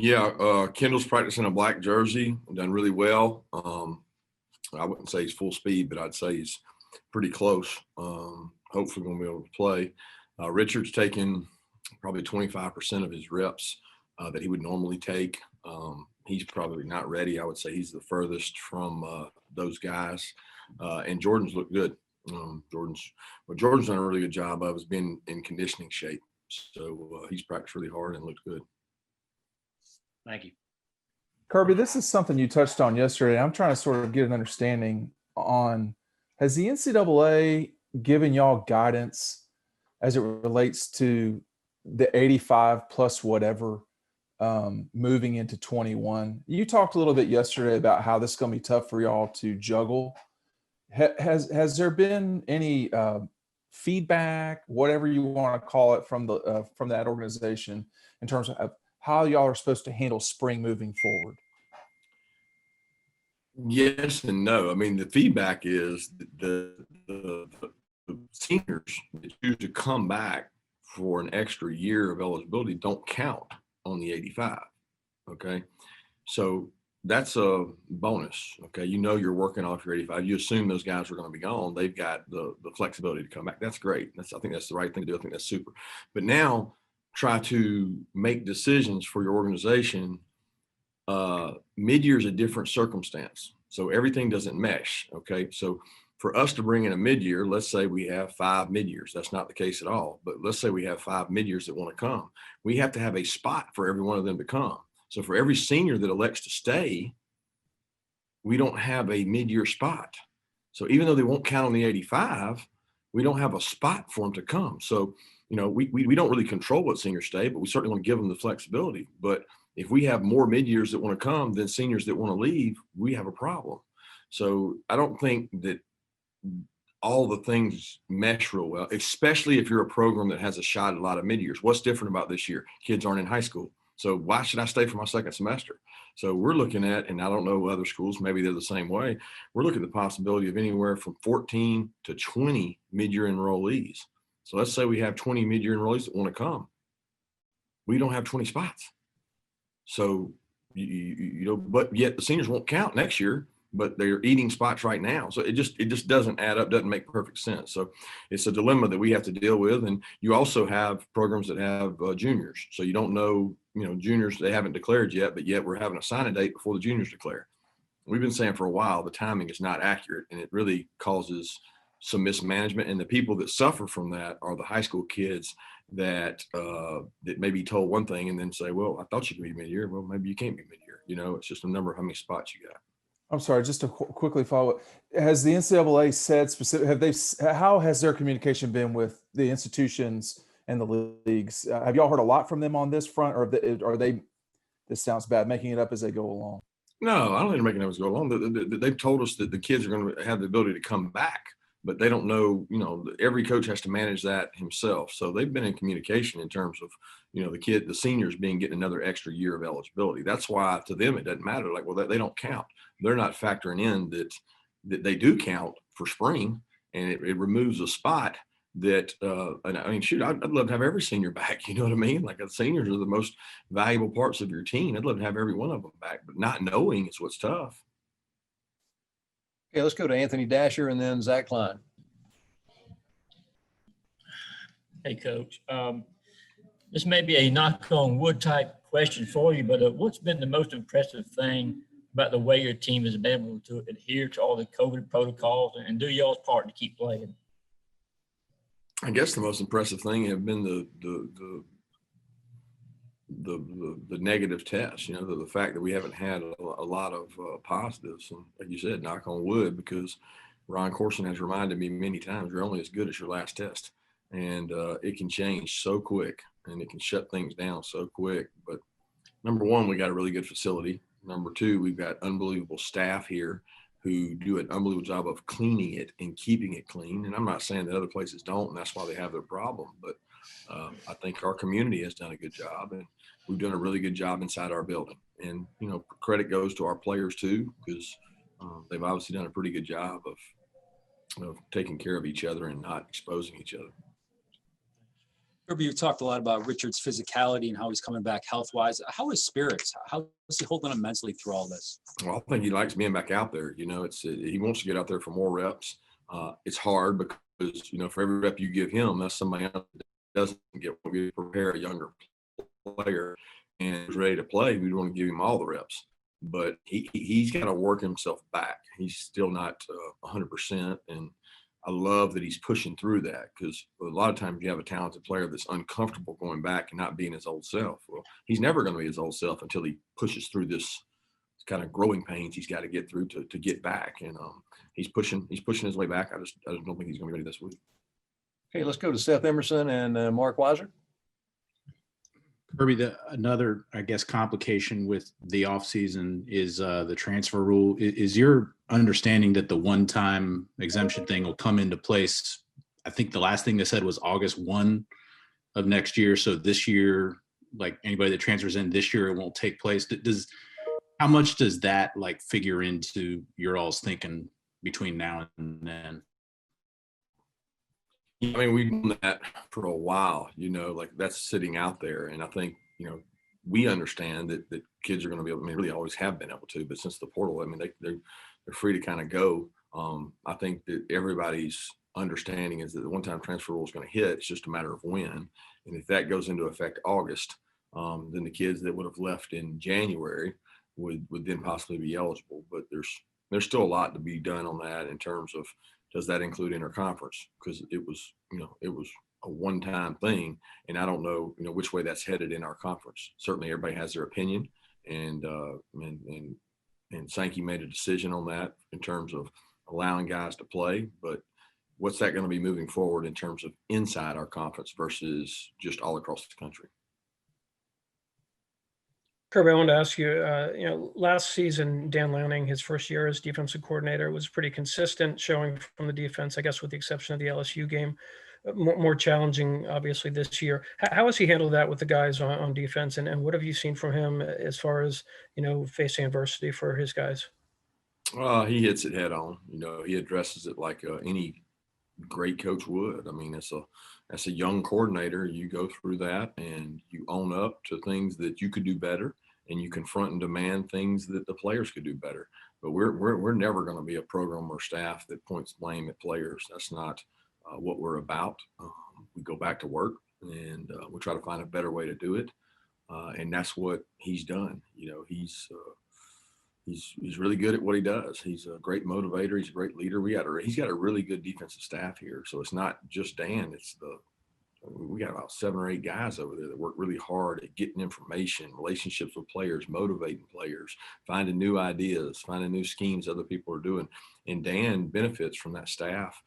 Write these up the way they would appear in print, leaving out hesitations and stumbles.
Yeah, Kendall's practicing a black jersey, done really well. I wouldn't say he's full speed, but I'd say he's pretty close. Hopefully going to be able to play. Richard's taken probably 25% of his reps that he would normally take. He's probably not ready. I would say he's the furthest from those guys. And Jordan's looked good. What Jordan's done a really good job of is being in conditioning shape. So he's practiced really hard and looked good. Thank you. Kirby, this is something you touched on yesterday. I'm trying to sort of get an understanding on, has the NCAA given y'all guidance as it relates to the 85 plus whatever moving into 21? You talked a little bit yesterday about how this is going to be tough for y'all to juggle. Has there been any feedback, whatever you want to call it, from that organization in terms of how y'all are supposed to handle spring moving forward? Yes and no. I mean, the feedback is the seniors that choose to come back for an extra year of eligibility don't count on the 85. Okay. So that's a bonus. Okay. You know, you're working off your 85. You assume those guys are going to be gone. They've got the flexibility to come back. That's great. I think that's the right thing to do. I think that's super. But now try to make decisions for your organization. Mid-year is a different circumstance. So everything doesn't mesh. Okay. So for us to bring in a mid-year, let's say we have 5 mid-years. That's not the case at all. But let's say we have 5 mid-years that want to come. We have to have a spot for every one of them to come. So for every senior that elects to stay, we don't have a mid-year spot. So even though they won't count on the 85, we don't have a spot for them to come. So, you know, we don't really control what seniors stay, but we certainly want to give them the flexibility. But if we have more mid-years that want to come than seniors that want to leave, we have a problem. So I don't think that all the things mesh real well, especially if you're a program that has a shot at a lot of mid-years. What's different about this year? Kids aren't in high school. So why should I stay for my second semester? So we're looking at, and I don't know other schools, maybe they're the same way. We're looking at the possibility of anywhere from 14 to 20 mid-year enrollees. So let's say we have 20 mid-year enrollees that want to come. We don't have 20 spots. So, you know, but yet the seniors won't count next year, but they're eating spots right now. So it just doesn't add up, doesn't make perfect sense. So it's a dilemma that we have to deal with. And you also have programs that have juniors. So you don't know, you know, juniors, they haven't declared yet, but yet we're having a signing date before the juniors declare. We've been saying for a while, the timing is not accurate, and it really causes some mismanagement. And the people that suffer from that are the high school kids that that maybe told one thing and then say, well, I thought you could be mid-year. Well, maybe you can't be mid-year. You know, it's just a number of how many spots you got. I'm sorry, just to quickly follow up. Has the NCAA said specific, how has their communication been with the institutions and the leagues? Have y'all heard a lot from them on this front, or are they, this sounds bad, making it up as they go along? No, I don't think they're making it up as they go along. They've told us that the kids are going to have the ability to come back, but they don't know, you know, every coach has to manage that himself. So they've been in communication in terms of, you know, the seniors getting another extra year of eligibility. That's why to them, it doesn't matter. Like, well, they don't count. They're not factoring in that they do count for spring, and it removes a spot that, and I mean, shoot, I'd love to have every senior back. You know what I mean? Like, the seniors are the most valuable parts of your team. I'd love to have every one of them back, but not knowing is what's tough. Okay, let's go to Anthony Dasher and then Zach Klein. Hey, Coach. This may be a knock on wood type question for you, but what's been the most impressive thing about the way your team has been able to adhere to all the COVID protocols and do y'all's part to keep playing? I guess the most impressive thing have been the negative tests, you know, the fact that we haven't had a lot of positives. And like you said, knock on wood, because Ron Corson has reminded me many times, you're only as good as your last test. And it can change so quick, and it can shut things down so quick. But number one, we got a really good facility. Number two, we've got unbelievable staff here who do an unbelievable job of cleaning it and keeping it clean. And I'm not saying that other places don't, and that's why they have their problem. But I think our community has done a good job, and we've done a really good job inside our building. And, you know, credit goes to our players too, because they've obviously done a pretty good job of taking care of each other and not exposing each other. Kirby, you talked a lot about Richard's physicality and how he's coming back health-wise. How is spirits? How is he holding up mentally through all this? Well, I think he likes being back out there. He wants to get out there for more reps. It's hard because, for every rep you give him, that's somebody else that doesn't get prepare a younger player and is ready to play. We want to give him all the reps, but he's got to work himself back. He's still not 100%. And I love that he's pushing through that, because a lot of times you have a talented player that's uncomfortable going back and not being his old self. Well, he's never going to be his old self until he pushes through this kind of growing pains he's got to get through to get back. And he's pushing his way back. I just don't think he's going to be ready this week. Okay, let's go to Seth Emerson and Mark Weiser. Kirby, another, I guess, complication with the offseason is the transfer rule. Is your understanding that the one-time exemption thing will come into place? I think the last thing they said was August 1 of next year. So this year, like anybody that transfers in this year, it won't take place. How much does that figure into your all's thinking between now and then? I mean, we've done that for a while, that's sitting out there. And I think, we understand that kids are going to be able, really always have been able to, but since the portal, they're free to kind of go. I think that everybody's understanding is that the one-time transfer rule is going to hit. It's just a matter of when. And if that goes into effect August, then the kids that would have left in January would then possibly be eligible. But there's still a lot to be done on that in terms of, does that include interconference? Because it was a one-time thing, and I don't know, which way that's headed in our conference. Certainly, everybody has their opinion, and Sankey made a decision on that in terms of allowing guys to play. But what's that going to be moving forward in terms of inside our conference versus just all across the country? Kirby, I wanted to ask you, last season, Dan Lanning, his first year as defensive coordinator, was pretty consistent showing from the defense, I guess, with the exception of the LSU game. More challenging, obviously, this year. How has he handled that with the guys on defense? And what have you seen from him as far as, facing adversity for his guys? He hits it head on. He addresses it like any great coach would. As a young coordinator, you go through that and you own up to things that you could do better, and you confront and demand things that the players could do better. But we're never going to be a program or staff that points blame at players. That's not what we're about. We go back to work, and we try to find a better way to do it. And that's what he's done. He's really good at what he does. He's a great motivator. He's a great leader. He's got a really good defensive staff here. So it's not just Dan. We got about 7 or 8 guys over there that work really hard at getting information, relationships with players, motivating players, finding new ideas, finding new schemes other people are doing. And Dan benefits from that staff.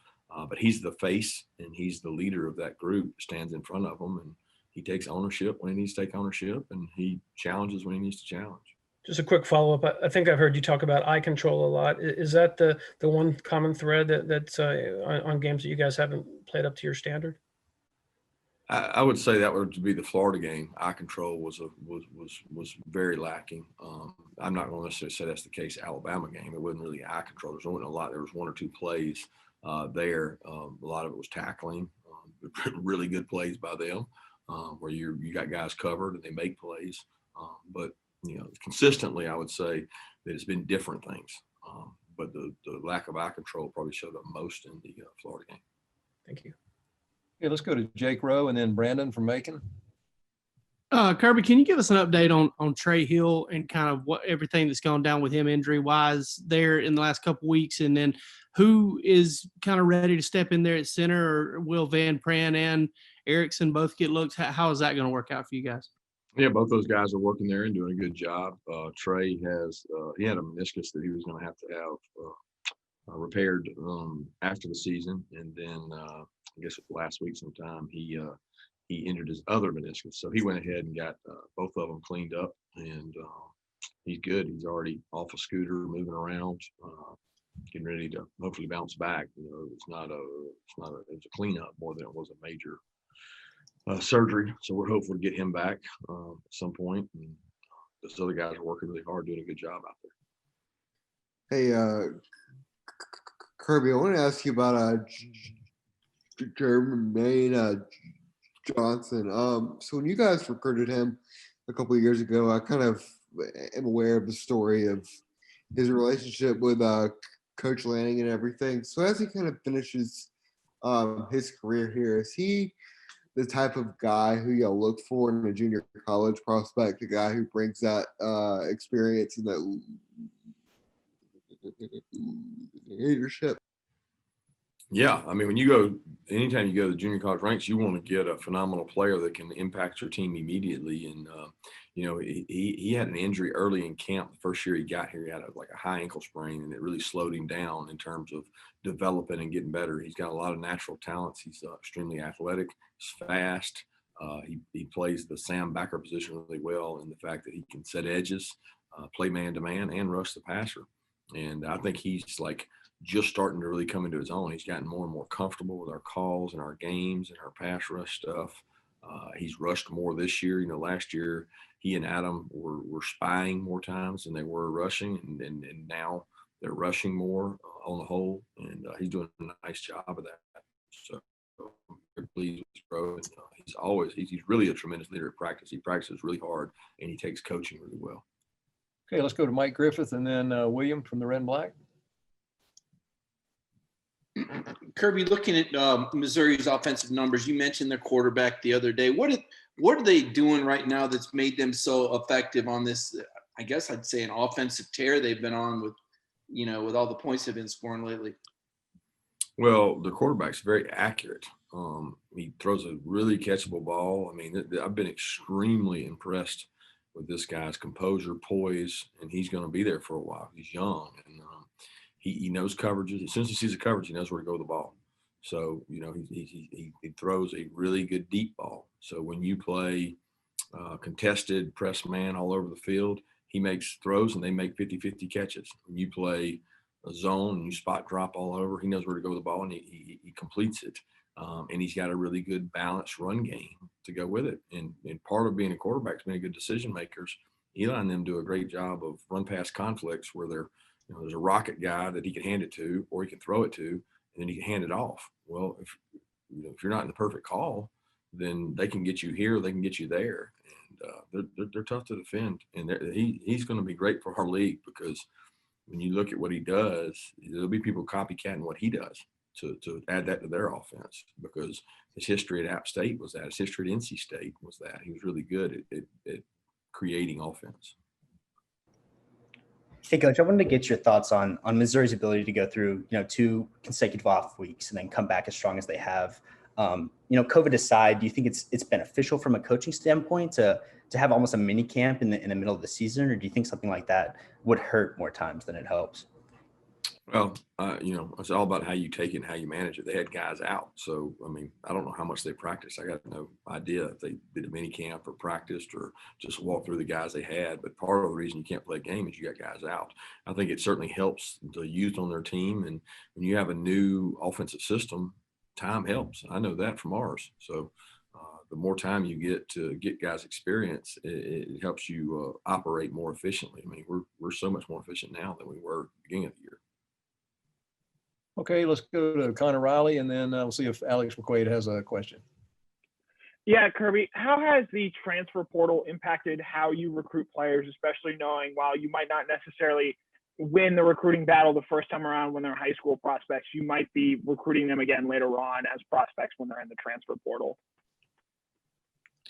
But he's the face, and he's the leader of that group, stands in front of them, and he takes ownership when he needs to take ownership, and he challenges when he needs to challenge. Just a quick follow-up. I think I've heard you talk about eye control a lot. Is that the one common thread that's on games that you guys haven't played up to your standard? I would say that would be the Florida game. Eye control was very lacking. I'm not going to necessarily say that's the case. Alabama game, it wasn't really eye control. There was 1 or 2 plays there. A lot of it was tackling, really good plays by them, where you got guys covered and they make plays. But consistently, I would say that it's been different things. But the lack of eye control probably showed up most in the Florida game. Thank you. Okay, let's go to Jake Rowe and then Brandon from Macon. Kirby, can you give us an update on Trey Hill and kind of what everything that's gone down with him injury wise there in the last couple of weeks, and then who is kind of ready to step in there at center, or will Van Pran and Erickson both get looks? How is that going to work out for you guys? Yeah, both those guys are working there and doing a good job. Trey he had a meniscus that he was going to have repaired after the season, and then I guess last week sometime he injured his other meniscus, so he went ahead and got both of them cleaned up, and he's good. He's already off a scooter, moving around, getting ready to hopefully bounce back. It's a cleanup more than it was a major surgery, so we're hopeful to get him back at some point. And those other guys are working really hard, doing a good job out there. Hey, Kirby, I want to ask you about Jermaine Johnson. So when you guys recruited him a couple of years ago, I kind of am aware of the story of his relationship with Coach Lanning and everything. So as he kind of finishes his career here, is he the type of guy who y'all look for in a junior college prospect, a guy who brings that experience and that leadership? Yeah, I mean, anytime you go to the junior college ranks, you want to get a phenomenal player that can impact your team immediately. And he had an injury early in camp. The first year he got here, he had a high ankle sprain, and it really slowed him down in terms of developing and getting better. He's got a lot of natural talents. He's extremely athletic. He's fast. He plays the Sam backer position really well, and the fact that he can set edges, play man to man, and rush the passer. And I think he's just starting to really come into his own. He's gotten more and more comfortable with our calls and our games and our pass rush stuff. He's rushed more this year. Last year he and Adam were spying more times than they were rushing, and now they're rushing more on the whole, and he's doing a nice job of that. So I'm very pleased with his growth. He's really a tremendous leader at practice. He practices really hard, and he takes coaching really well. Okay, let's go to Mike Griffith and then William from the Red and Black. Kirby, looking at Missouri's offensive numbers, you mentioned their quarterback the other day. What are they doing right now that's made them so effective on this, I guess I'd say, an offensive tear they've been on with all the points they've been scoring lately? Well, the quarterback's very accurate. He throws a really catchable ball. I mean, I've been extremely impressed with this guy's composure, poise, and he's going to be there for a while. He's young, and he knows coverages. As soon as he sees a coverage, he knows where to go with the ball. So, he throws a really good deep ball. So when you play contested press man all over the field, he makes throws and they make 50-50 catches. When you play a zone and you spot drop all over, he knows where to go with the ball, and he completes it. And he's got a really good balanced run game to go with it. And part of being a quarterback is being a good decision makers. Eli and them do a great job of run pass conflicts where there's a rocket guy that he can hand it to, or he can throw it to, and then he can hand it off. Well, if you're not in the perfect call, then they can get you here, they can get you there, and they're tough to defend. And he's going to be great for our league, because when you look at what he does, there'll be people copycatting what he does to add that to their offense, because his history at App State was that. His history at NC State was that. He was really good at creating offense. Hey, Coach, I wanted to get your thoughts on Missouri's ability to go through, 2 consecutive off weeks and then come back as strong as they have. COVID aside, do you think it's beneficial from a coaching standpoint to have almost a mini camp in the middle of the season, or do you think something like that would hurt more times than it helps? Well, it's all about how you take it and how you manage it. They had guys out. So, I mean, I don't know how much they practiced. I got no idea if they did a mini camp or practiced or just walked through the guys they had. But part of the reason you can't play a game is you got guys out. I think it certainly helps the youth on their team. And when you have a new offensive system, time helps. I know that from ours. So the more time you get to get guys experience, it helps you operate more efficiently. I mean, we're so much more efficient now than we were at the beginning of the year. Okay, let's go to Connor Riley, and then we'll see if Alex McQuaid has a question. Yeah, Kirby, how has the transfer portal impacted how you recruit players, especially knowing while you might not necessarily win the recruiting battle the first time around when they're high school prospects, you might be recruiting them again later on as prospects when they're in the transfer portal?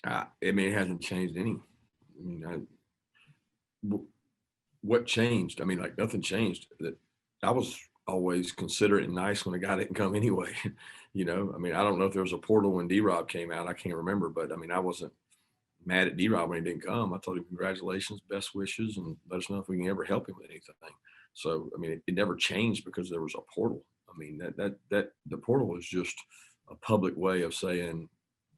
I mean, it hasn't changed any. I mean, what changed? I mean, nothing changed. That I was always considerate and nice when a guy didn't come anyway. I mean, I don't know if there was a portal when D-Rob came out. I can't remember, but I mean, I wasn't mad at D-Rob when he didn't come. I told him congratulations, best wishes, and let us know if we can ever help him with anything. So, I mean, it never changed because there was a portal. I mean, that the portal was just a public way of saying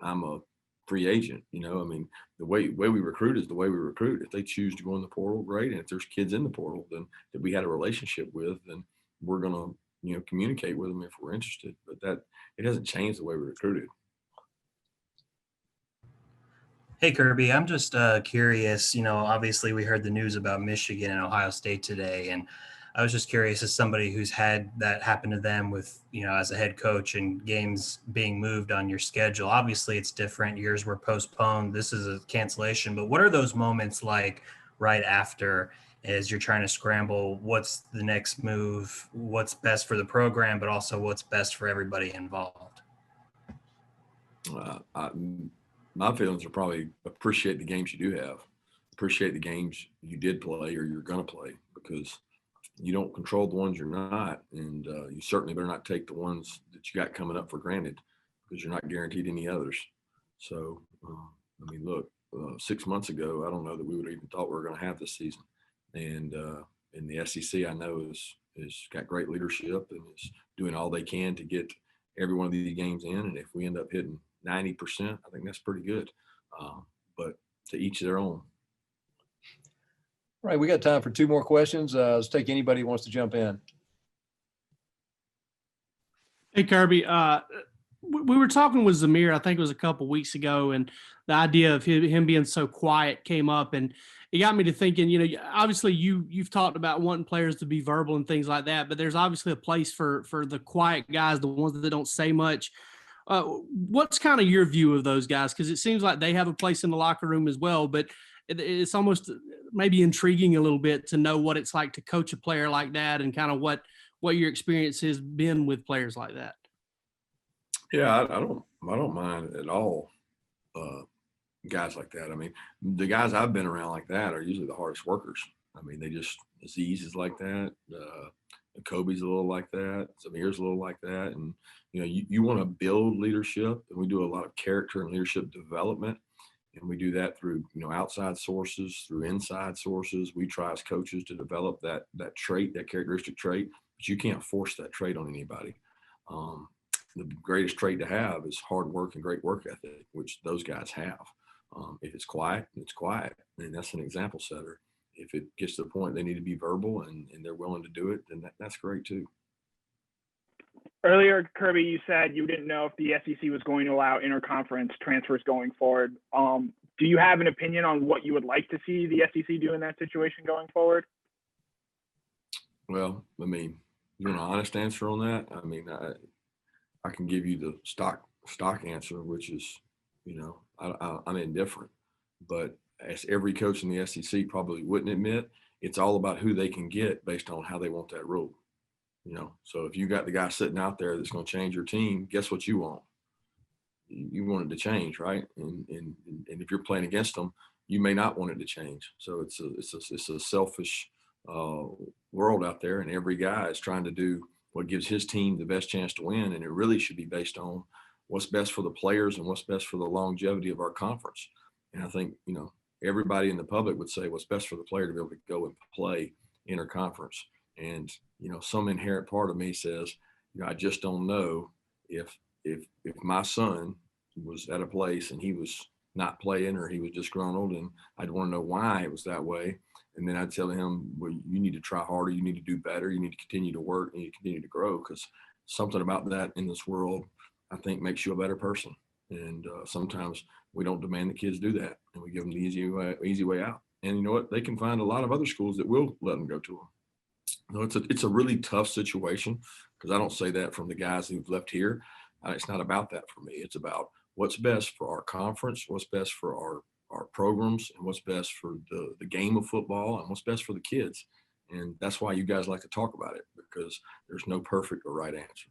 I'm a free agent. I mean, the way we recruit is the way we recruit. If they choose to go in the portal, great. And if there's kids in the portal then that we had a relationship with, then we're going to, communicate with them if we're interested. But it hasn't changed the way we recruited. Hey, Kirby, I'm just curious, obviously we heard the news about Michigan and Ohio State today, and I was just curious, as somebody who's had that happen to them with, as a head coach and games being moved on your schedule. Obviously, it's different. Years were postponed. This is a cancellation. But what are those moments like right after, as you're trying to scramble? What's the next move? What's best for the program, but also what's best for everybody involved? My feelings are probably appreciate the games you do have, appreciate the games you did play or you're going to play, because you don't control the ones you're not, and you certainly better not take the ones that you got coming up for granted, because you're not guaranteed any others. So, look, 6 months ago, I don't know that we would have even thought we were going to have this season. And in the SEC, I know is got great leadership and is doing all they can to get every one of these games in. And if we end up hitting 90%, I think that's pretty good. But to each their own. Right, we got time for 2 more questions. Let's take anybody who wants to jump in. Hey, Kirby, we were talking with Zamir, I think it was a couple weeks ago, and the idea of him being so quiet came up, and it got me to thinking, obviously you've talked about wanting players to be verbal and things like that, but there's obviously a place for the quiet guys, the ones that don't say much. What's kind of your view of those guys? Because it seems like they have a place in the locker room as well, but it's almost maybe intriguing a little bit to know what it's like to coach a player like that, and kind of what your experience has been with players like that. Yeah, I don't mind at all guys like that. The guys I've been around like that are usually the hardest workers. Aziz is like that. Kobe's a little like that. Zamir's a little like that. And, you want to build leadership, and we do a lot of character and leadership development. And we do that through, outside sources, through inside sources. We try as coaches to develop that trait, that characteristic trait, but you can't force that trait on anybody. The greatest trait to have is hard work and great work ethic, which those guys have. If it's quiet, it's quiet. And that's an example setter. If it gets to the point they need to be verbal and they're willing to do it, then that's great too. Earlier, Kirby, you said you didn't know if the SEC was going to allow interconference transfers going forward. Do you have an opinion on what you would like to see the SEC do in that situation going forward? Well, you want an honest answer on that? I can give you the stock answer, which is, I'm indifferent. But as every coach in the SEC probably wouldn't admit, it's all about who they can get based on how they want that rule. So if you got the guy sitting out there that's going to change your team, guess what you want? You want it to change, right? And if you're playing against them, you may not want it to change. So it's a selfish world out there, and every guy is trying to do what gives his team the best chance to win. And it really should be based on what's best for the players and what's best for the longevity of our conference. And I think, everybody in the public would say what's best for the player to be able to go and play interconference. And, some inherent part of me says, I just don't know if my son was at a place and he was not playing, or he was disgruntled, and I'd want to know why it was that way. And then I'd tell him, well, you need to try harder. You need to do better. You need to continue to work. You need to continue to grow, because something about that in this world, I think, makes you a better person. And sometimes we don't demand the kids do that, and we give them the easy way out. And you know what? They can find a lot of other schools that will let them go to them. It's a really tough situation, because I don't say that from the guys who've left here. It's not about that for me. It's about what's best for our conference, what's best for our programs, and what's best for the game of football, and what's best for the kids. And that's why you guys like to talk about it, because there's no perfect or right answer.